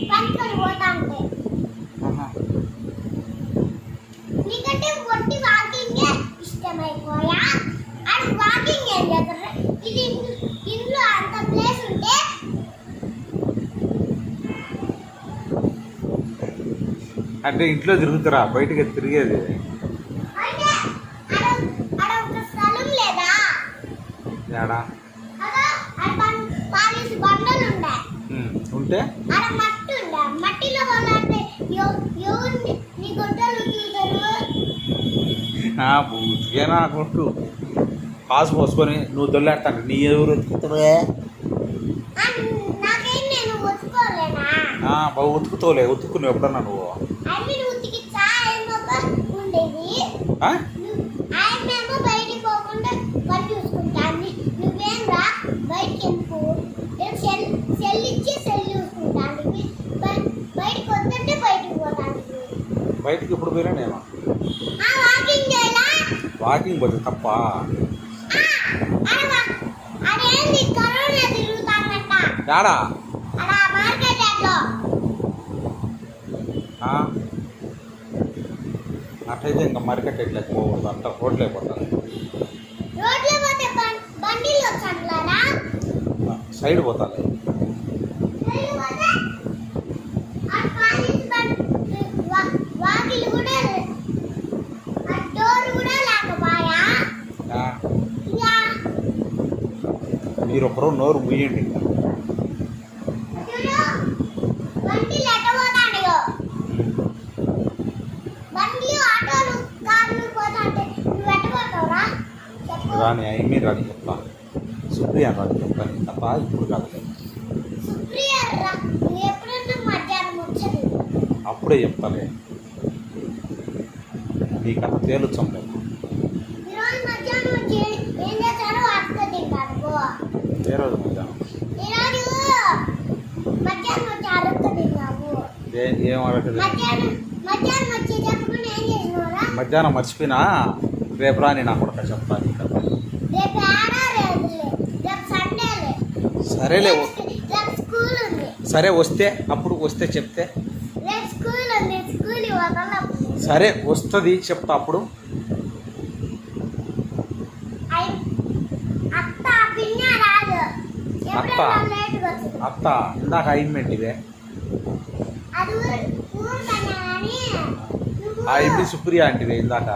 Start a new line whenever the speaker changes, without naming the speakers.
పనుకొని పోతా అంటే నీకంటే ఒట్టి వాకింగే ఇష్టమైపోయా. అది వాకింగ్ ఏం చేస్తారు? ఇది ఇంట్లో అంత ప్లేస్ ఉంటే
అంటే ఇంట్లో తిరుగుతారా, బయటకి తిరిగేది? ఉంటే బూతికేనా కొట్టు కాసు పోసుకొని నువ్వు దొల్లేస్తాను. నీ ఎవరు ఉతుకుతావే? బాగా ఉతుకుతావులే. ఉతుక్కున్నావు ఎప్పుడన్నా నువ్వు? బయటికి ఇప్పుడు పోయినానేమో. వాకింగ్ పోతే తప్ప? యాడా? అట్లయితే ఇంకా మార్కెట్ ఎట్లకి పోకూడదు, అంత రోడ్లు అయిపోతుంది. సైడ్ పోతాలి. మీరు ఒకరు నోరు ముయ్యండి. రాని అయ్యి రాని చెప్తాను. సుప్రియ రాని చెప్తాను తప్ప ఇప్పుడు కాదు. అప్పుడే చెప్తాలే, నీకంత తేలుచ్చాం లేదు. ఏ రోజు ఏం అడగదు. మధ్యాహ్నం మర్చిపోయినా రేపు రాని నా కొడుక చెప్తాను. సరేలే, సరే వస్తే అప్పుడు వస్తే చెప్తే సరే వస్తుంది చెప్తా అప్పుడు. అత్త ఇందాక అయింమెంట్ ఇదే. ఆ ఇంటి సుప్రియ అంటివే ఇందాక.